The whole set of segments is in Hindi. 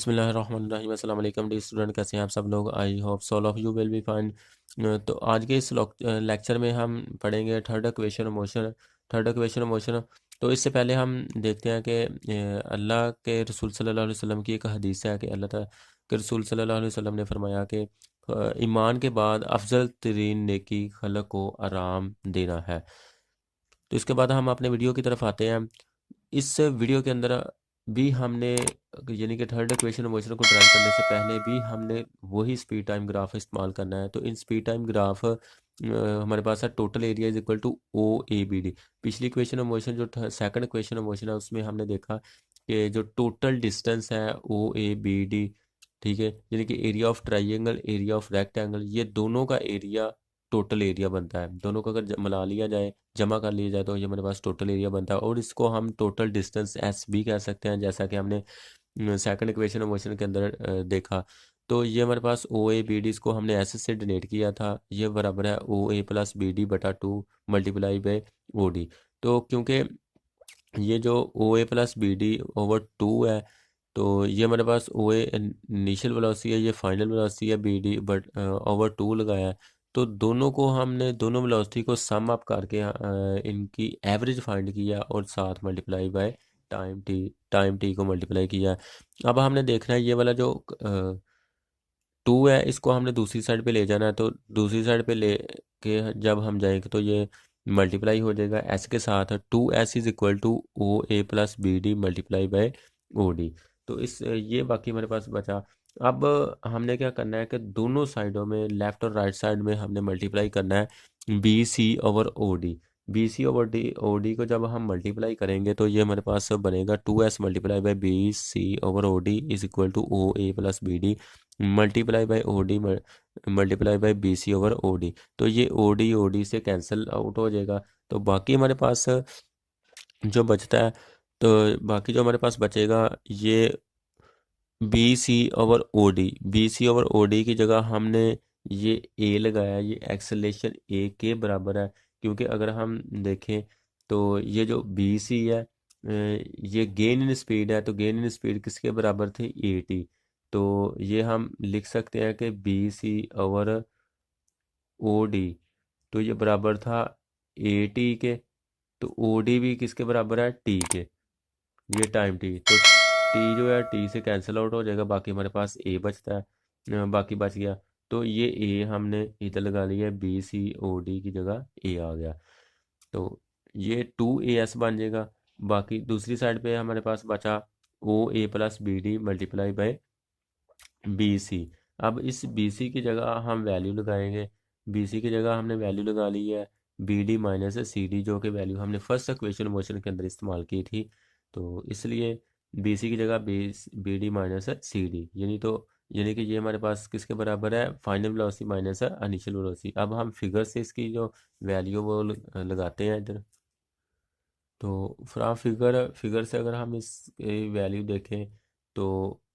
बिस्मिल्लाहिर्रहमानिर्रहीम अस्सलाम वालेकुम डी स्टूडेंट, कैसे हैं आप सब लोग। I hope all of you will be fine. तो आज के इस लेक्चर में हम पढ़ेंगे third equation of motion. Third equation of motion. तो इससे पहले हम देखते हैं कि अल्लाह के रसूल सल्लल्लाहु अलैहि वसल्लम की एक हदीस है कि अल्लाह ताला के रसूल सल्लल्लाहु अलैहि वसल्लम ने फरमाया कि ईमान के बाद अफजल तरीन नेकी खलक को आराम देना है। तो इसके बाद हम अपने वीडियो की तरफ आते हैं। इस वीडियो के अंदर भी हमने यानी कि थर्ड इक्वेशन मोशन को ड्राइव करने से पहले भी हमने वही स्पीड टाइम ग्राफ इस्तेमाल करना है। तो इन स्पीड टाइम ग्राफ हमारे पास है total area is equal to O A B D. पिछली इक्वेशन ऑफ मोशन जो सेकंड इक्वेशन ऑफ मोशन है उसमें हमने देखा कि जो टोटल डिस्टेंस है ओ ए बी डी, ठीक है, यानी कि area of triangle area of rectangle, ये दोनों का एरिया टोटल एरिया बनता है। दोनों को अगर मिला लिया जाए, जमा कर लिया जाए, तो ये हमारे पास टोटल एरिया बनता है और इसको हम टोटल डिस्टेंस एस भी कह सकते हैं, जैसा कि हमने सेकंड इक्वेशन ऑफ मोशन के अंदर देखा। तो ये हमारे पास ओ ए बी डी, इसको हमने एस से डिनोट किया था, ये बराबर है ओ ए प्लस बी डी बटा 2 मल्टीप्लाई बाई ओ डी। तो क्योंकि ये जो ओ A plus B D over 2 है, तो ये हमारे पास ओ ए इनिशियल वेलोसिटी है, ये फाइनल वेलोसिटी है बी डी बट ओवर 2 लगाया है। तो दोनों को हमने दोनों वेलोसिटी को सम अप करके इनकी एवरेज फाइंड किया और साथ मल्टीप्लाई बाय टाइम टी को मल्टीप्लाई किया। अब हमने देखना है ये वाला जो 2 है, इसको हमने दूसरी साइड पे ले जाना है। तो दूसरी साइड पे ले के जब हम जाएंगे तो ये मल्टीप्लाई हो जाएगा एस के साथ। 2s is equal to O A plus B D multiply by O D. तो इस ये बाकी हमारे पास बचा। अब हमने क्या करना है कि दोनों साइडों में लेफ्ट और राइट साइड में हमने मल्टीप्लाई करना है B C over O D. B C over D O D को जब हम मल्टीप्लाई करेंगे तो ये हमारे पास बनेगा 2s multiply by B C over O D is equal to O A plus B D multiply by O D multiply by B C over O D. तो ये ओ डी से कैंसिल आउट हो जाएगा। तो बाकी हमारे पास जो बचता है, तो बाकी जो हमारे पास बचेगा ये B C over O D. B C over O D की जगह हमने ये ए लगाया, ये एक्सेलेरेशन ए के बराबर है। क्योंकि अगर हम देखें तो ये जो बी सी है ये गेन इन स्पीड है, तो गेन इन स्पीड किसके बराबर थी, ए टी। तो ये हम लिख सकते हैं कि B C over O D, तो ये बराबर था ए टी के। तो ओ डी भी किसके बराबर है, टी के, ये टाइम टी। तो टी जो है टी से कैंसिल आउट हो जाएगा, बाकी हमारे पास ए बचता है, बाकी बच गया। तो ये ए हमने इधर लगा लिया, बी सी ओ डी की जगह ए आ गया। तो ये 2as बन जाएगा। बाकी दूसरी साइड पे हमारे पास बचा O A plus B D multiply by B C. अब इस बी सी की जगह हम वैल्यू लगाएंगे। बी सी की जगह हमने वैल्यू लगा ली है B D minus C D, जो कि वैल्यू हमने फर्स्ट इक्वेशन मोशन के अंदर इस्तेमाल की थी। तो इसलिए बी सी की जगह B D minus C D, यानी कि ये हमारे पास किसके बराबर है, final velocity minus initial velocity. अब हम फिगर से इसकी जो वैल्यू वो लगाते हैं इधर। तो फ्रॉम फिगर से अगर हम इस वैल्यू देखें तो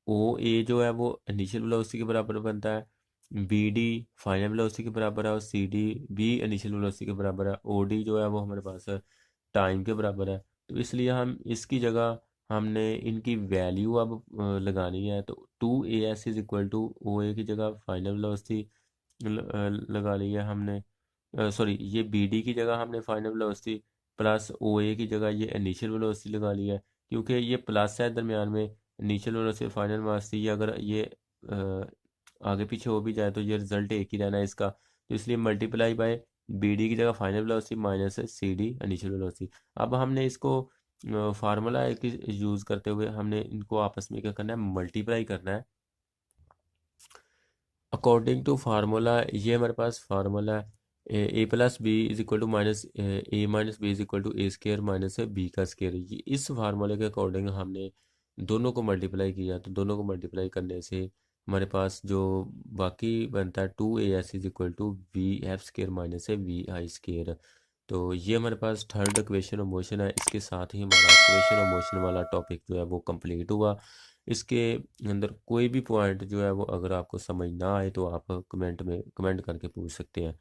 ओ ए जो है वो इनिशियल वेलोसिटी के बराबर बनता है, बी डी फाइनल वेलोसिटी के बराबर है और सी डी भी इनिशियल वेलोसिटी के बराबर है। ओ डी जो है वो हमारे पास टाइम के बराबर है। तो इसलिए हम इसकी जगह हमने इनकी वैल्यू अब लगानी है। तो 2as is equal to O A की जगह फाइनल वेलोसिटी लगा ली है हमने, सॉरी ये बी डी की जगह हमने final velocity plus O A की जगह ये इनिशियल वेलोसिटी लगा ली है। क्योंकि ये प्लस है दरमियान में, इनिशियल वेलोसिटी फाइनल वेलोसिटी, अगर ये आगे पीछे हो भी जाए तो ये रिजल्ट एक ही रहना है इसका। तो इसलिए मल्टीप्लाई बाय बी डी की जगह final velocity minus C D initial velocity. अब हमने इसको फार्मूला एक यूज़ करते हुए हमने इनको आपस में क्या करना है, मल्टीप्लाई करना है अकॉर्डिंग टू फार्मूला। ये हमारे पास फार्मूला है A plus B is equal to minus A minus B is equal to A square minus B का स्केयर। ये इस फार्मूले के अकॉर्डिंग हमने दोनों को मल्टीप्लाई किया। तो दोनों को मल्टीप्लाई करने से हमारे पास जो बाकी बनता है 2as is equal to V F square minus V I square. तो ये हमारे पास थर्ड इक्वेशन ऑफ मोशन है। इसके साथ ही हमारा इक्वेशन ऑफ मोशन वाला टॉपिक जो है वो कंप्लीट हुआ। इसके अंदर कोई भी पॉइंट जो है वो अगर आपको समझ ना आए तो आप कमेंट करके पूछ सकते हैं।